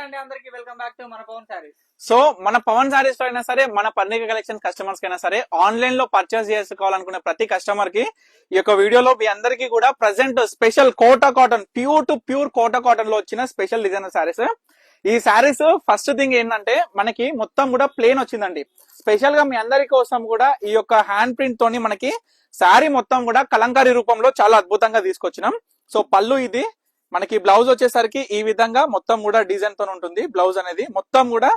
అండి అందరికి welcome back to మన పవన్ సారీస్. సో మన పవన్ సారీస్ లో అయినా సరే మన పర్ణిక కలెక్షన్ కస్టమర్స్ కైనా సరే ఆన్లైన్ లో పర్చేస్ చేసుకోవాలనుకునే ప్రతి కస్టమర్ కి ఈ యొక్క వీడియోలో మీ అందరికీ కూడా present special Kota cotton pure to pure Kota cotton లో వచ్చిన స్పెషల్ డిజైనర్ సారీస్. ఈ సారీస్ ఫస్ట్ థింగ్ ఏంటంటే మనకి మొత్తం కూడా ప్లేన్ వచ్చిందండి. స్పెషల్ గా మీ అందరి కోసం కూడా ఈ యొక్క హ్యాండ్ ప్రింట్ తోని మనకి శారీ మొత్తం కూడా కలంకారీ రూపంలో చాలా అద్భుతంగా తీసుకొచ్చినాం. సో పళ్ళు ఇది మనకి బ్లౌజ్ వచ్చేసరికి ఈ విధంగా మొత్తం కూడా డిజైన్ తో ఉంటుంది. బ్లౌజ్ అనేది మొత్తం కూడా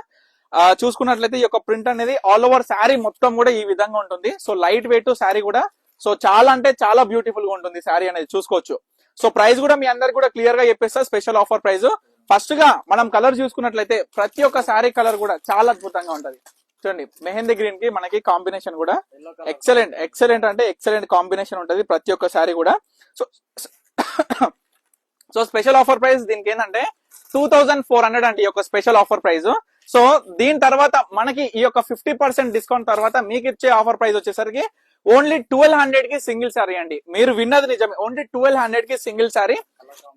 చూసుకున్నట్లయితే ఈ యొక్క ప్రింట్ అనేది ఆల్ ఓవర్ శారీ మొత్తం కూడా ఈ విధంగా ఉంటుంది. సో లైట్ వెయిట్ శారీ కూడా సో చాలా అంటే చాలా బ్యూటిఫుల్ గా ఉంటుంది శారీ అనేది చూసుకోవచ్చు. సో ప్రైస్ కూడా మీ అందరికి కూడా క్లియర్ గా చెప్పేస్తా. Special offer price. ఫస్ట్ గా మనం కలర్ చూసుకున్నట్లయితే ప్రతి ఒక్క శారీ కలర్ కూడా చాలా అద్భుతంగా ఉంటది. చూడండి మెహందీ గ్రీన్ కి మనకి కాంబినేషన్ కూడా ఎక్సలెంట్ అంటే ఎక్సలెంట్ కాంబినేషన్ ఉంటది ప్రతి ఒక్క శారీ కూడా. సో స్పెషల్ ఆఫర్ ప్రైస్ దీనికి ఏంటంటే 2400 అంటే ఈ యొక్క స్పెషల్ ఆఫర్ ప్రైస్. సో దీని తర్వాత మనకి ఈ యొక్క 50% డిస్కౌంట్ తర్వాత మీకు ఇచ్చే ఆఫర్ ప్రైస్ వచ్చేసరికి ఓన్లీ 1200 కి సింగిల్ సారీ అండి. మీరు విన్నది నిజమే, ఓన్లీ 1200 కి సింగిల్ సారీ.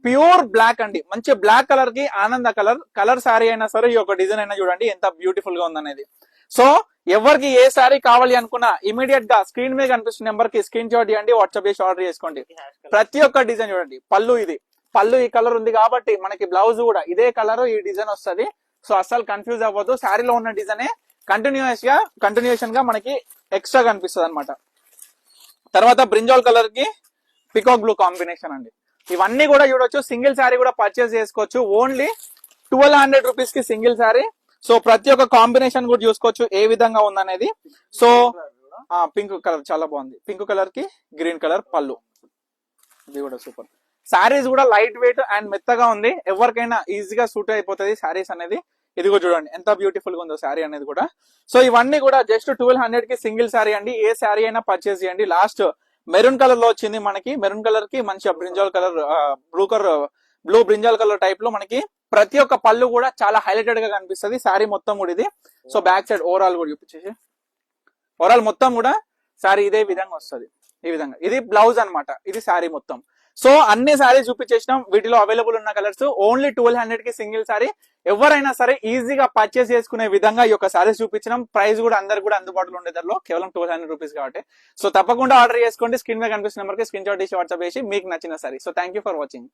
ప్యూర్ బ్లాక్ అండి, మంచి బ్లాక్ కలర్ కి ఆనంద కలర్ సారీ అయినా సరే ఈ యొక్క డిజైన్ అయినా చూడండి ఎంత బ్యూటిఫుల్ గా ఉందనేది. సో ఎవరికి ఏ సారీ కావాలి అనుకున్నా ఇమీడియట్ గా స్క్రీన్ మీద కనిపిస్తున్న నెంబర్ కి స్క్రీన్ షాట్ ఇవ్వండి, వాట్సాప్ చేసి ఆర్డర్ చేసుకోండి. ప్రతి ఒక్క డిజైన్ చూడండి. పళ్ళు ఈ కలర్ ఉంది కాబట్టి మనకి బ్లౌజ్ కూడా ఇదే కలర్ ఈ డిజైన్ వస్తుంది. సో అస్సలు కన్ఫ్యూజ్ అవ్వద్దు. శారీలో ఉన్న డిజైనే కంటిన్యూషన్ గా మనకి ఎక్స్ట్రా కనిపిస్తుంది అనమాట. తర్వాత బ్రింజాల్ కలర్ కి పికాక్ బ్లూ కాంబినేషన్ అండి. ఇవన్నీ కూడా చూడొచ్చు. సింగిల్ శారీ కూడా పర్చేస్ చేసుకోవచ్చు. ఓన్లీ 1200 రూపీస్ కి సింగిల్ శారీ. సో ప్రతి ఒక్క కాంబినేషన్ కూడా చూసుకోవచ్చు ఏ విధంగా ఉందనేది. సో పింక్ కలర్ చాలా బాగుంది. పింక్ కలర్ కి గ్రీన్ కలర్ పళ్ళు, ఇది కూడా సూపర్. శారీస్ కూడా లైట్ వెయిట్ అండ్ మెత్తగా ఉంది. ఎవరికైనా ఈజీగా సూట్ అయిపోతుంది శారీస్ అనేది. ఇది కూడా చూడండి ఎంత బ్యూటిఫుల్ గా ఉందో శారీ అనేది కూడా. సో ఇవన్నీ కూడా జస్ట్ 1200 కి సింగిల్ శారీ అండి. ఏ శారీ అయినా పర్చేస్ చేయండి. లాస్ట్ మెరూన్ కలర్ లో వచ్చింది మనకి. మెరూన్ కలర్ కి మంచి brinjal colour blue brinjal colour type లో మనకి ప్రతి ఒక్క పళ్ళు కూడా చాలా హైలైటెడ్ గా కనిపిస్తుంది. శారీ మొత్తం కూడా ఇది. సో బ్యాక్ సైడ్ ఓవరాల్ కూడా చూపించేసి ఓవరాల్ మొత్తం కూడా శారీ ఇదే విధంగా వస్తుంది. ఈ విధంగా ఇది బ్లౌజ్ అన్నమాట, ఇది శారీ మొత్తం. సో అన్ని శారీస్ చూపించేసినాం. వీటిలో అవైలబుల్ ఉన్న కలర్స్ ఓన్లీ 1200 కి సింగిల్ శారీ. ఎవరైనా సరే ఈజీగా పర్చేస్ చేసుకునే విధంగా ఈ యొక్క శారీస్ చూపించినాం. ప్రైస్ కూడా అందరికి కూడా అందుబాటులో ఉండే ధరలో కేవలం 1200 రూపీస్ కాబట్టి. సో తప్పకుండా ఆర్డర్ చేసుకోండి. స్క్రీన్ మీద కనిపిస్తున్న నెంబర్ కి స్క్రీన్ షాట్ చేసి వాట్సాప్ చేసి మీకు నచ్చిన sari. So thank you for watching.